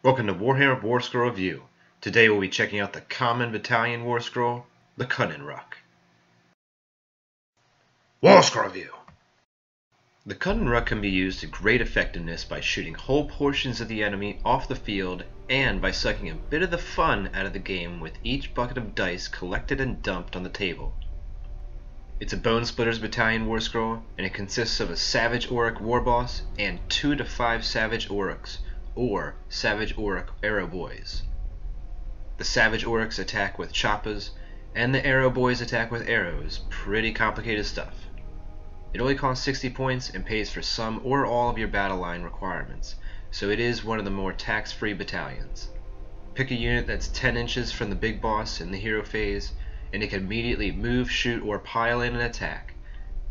Welcome to Warhammer Warscroll Review. Today we'll be checking out the Common Battalion Warscroll, the Kunnin Rukk. Warscroll Review. The Kunnin Rukk can be used to great effectiveness by shooting whole portions of the enemy off the field and by sucking a bit of the fun out of the game with each bucket of dice collected and dumped on the table. It's a Bone Splitters Battalion Warscroll, and it consists of a Savage Auric Warboss and 2 to 5 Savage Aurics, or Savage Auric Arrow Boys. The Savage Aurics attack with choppas, and the Arrow Boys attack with arrows. Pretty complicated stuff. It only costs 60 points and pays for some or all of your battle line requirements, so it is one of the more tax-free battalions. Pick a unit that's 10 inches from the big boss in the hero phase, and it can immediately move, shoot, or pile in an attack.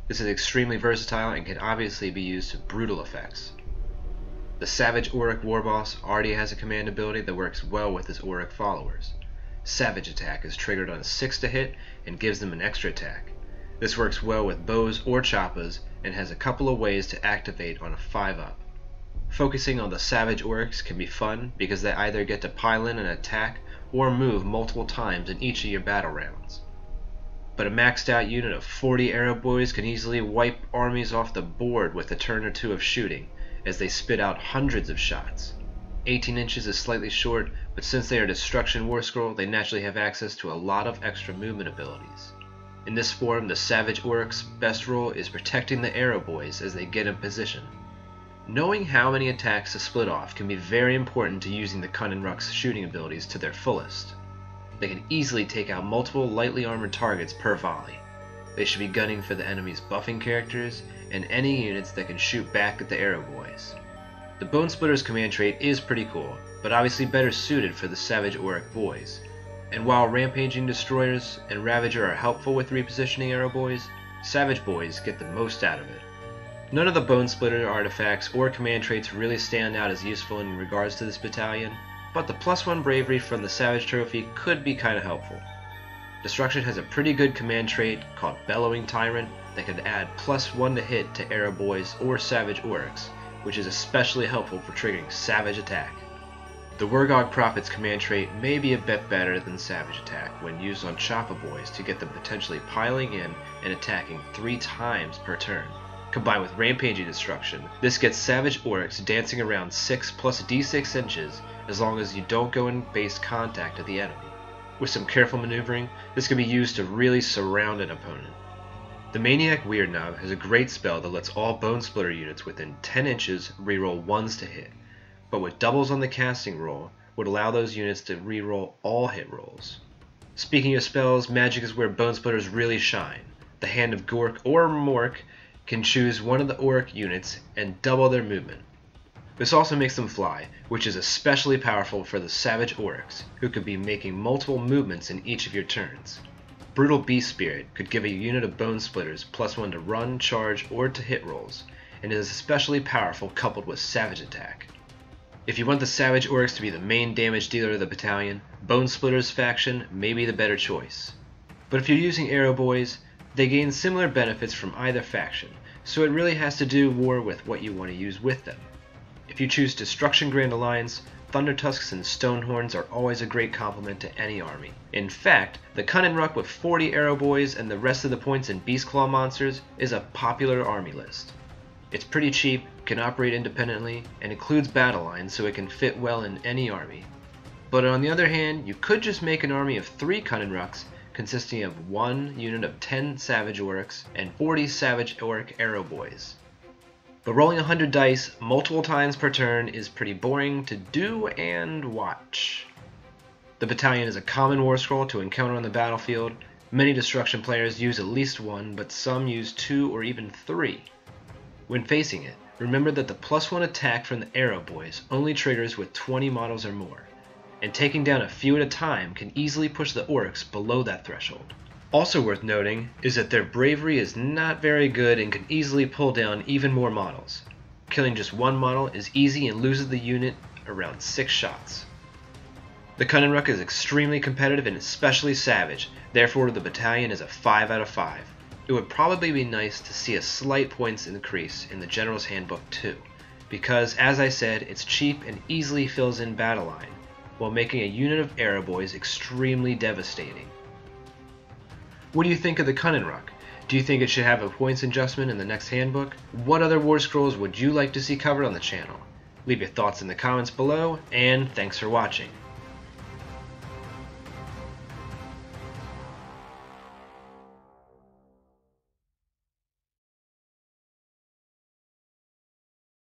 This is extremely versatile and can obviously be used to brutal effects. The Savage Auric Warboss already has a command ability that works well with his Auric followers. Savage Attack is triggered on a 6 to hit and gives them an extra attack. This works well with bows or choppas and has a couple of ways to activate on a 5-up. Focusing on the Savage Aurics can be fun because they either get to pile in an attack or move multiple times in each of your battle rounds. But a maxed out unit of 40 Arrow Boys can easily wipe armies off the board with a turn or two of shooting, as they spit out hundreds of shots. 18 inches is slightly short, but since they are Destruction Warscroll, they naturally have access to a lot of extra movement abilities. In this form, the Savage Auric's best role is protecting the Arrow Boys as they get in position. Knowing how many attacks to split off can be very important to using the Kunnin Rukk's shooting abilities to their fullest. They can easily take out multiple lightly armored targets per volley. They should be gunning for the enemy's buffing characters and any units that can shoot back at the Arrow Boys. The Bone Splitters command trait is pretty cool, but obviously better suited for the Savage Auric Boys. And while Rampaging Destroyers and Ravager are helpful with repositioning Arrow Boys, Savage Boys get the most out of it. None of the Bone Splitter artifacts or command traits really stand out as useful in regards to this battalion, but the +1 bravery from the Savage Trophy could be kinda helpful. Destruction has a pretty good command trait called Bellowing Tyrant that can add +1 to hit to Arrow Boys or Savage Aurics, which is especially helpful for triggering Savage Attack. The Wargog Prophet's command trait may be a bit better than Savage Attack when used on Choppa Boys to get them potentially piling in and attacking 3 times per turn. Combined with Rampaging Destruction, this gets Savage Aurics dancing around 6 plus D6 inches as long as you don't go in base contact of the enemy. With some careful maneuvering, this can be used to really surround an opponent. The Maniac Weird Knob has a great spell that lets all Bone Splitter units within 10 inches reroll 1s to hit, but with doubles on the casting roll would allow those units to reroll all hit rolls. Speaking of spells, magic is where Bone Splitters really shine. The Hand of Gork or Mork can choose one of the Auric units and double their movement. This also makes them fly, which is especially powerful for the Savage Aurics, who could be making multiple movements in each of your turns. Brutal Beast Spirit could give a unit of Bone Splitters +1 to run, charge, or to hit rolls, and is especially powerful coupled with Savage Attack. If you want the Savage Aurics to be the main damage dealer of the battalion, Bone Splitters faction may be the better choice. But if you're using Arrow Boys, they gain similar benefits from either faction, so it really has to do more with what you want to use with them. If you choose Destruction Grand Alliance, Thunder Tusks and Stonehorns are always a great complement to any army. In fact, the Kunnin Rukk with 40 Arrow Boys and the rest of the points in Beastclaw monsters is a popular army list. It's pretty cheap, can operate independently, and includes battle lines so it can fit well in any army. But on the other hand, you could just make an army of 3 Kunnin Rukks consisting of 1 unit of 10 Savage Aurics and 40 Savage Auric Arrow Boys. But rolling 100 dice multiple times per turn is pretty boring to do and watch. The battalion is a common Warscroll to encounter on the battlefield. Many Destruction players use at least 1, but some use 2 or even 3. When facing it, remember that the +1 attack from the Arrow Boys only triggers with 20 models or more, and taking down a few at a time can easily push the Aurics below that threshold. Also worth noting is that their bravery is not very good and can easily pull down even more models. Killing just 1 model is easy and loses the unit around 6 shots. The Kunnin Rukk is extremely competitive and especially savage, therefore the battalion is a 5 out of 5. It would probably be nice to see a slight points increase in the General's Handbook too. because, as I said, it's cheap and easily fills in battle line, while making a unit of arrow boys extremely devastating. What do you think of the Kunnin Rukk? Do you think it should have a points adjustment in the next handbook? What other War Scrolls would you like to see covered on the channel? Leave your thoughts in the comments below, and thanks for watching.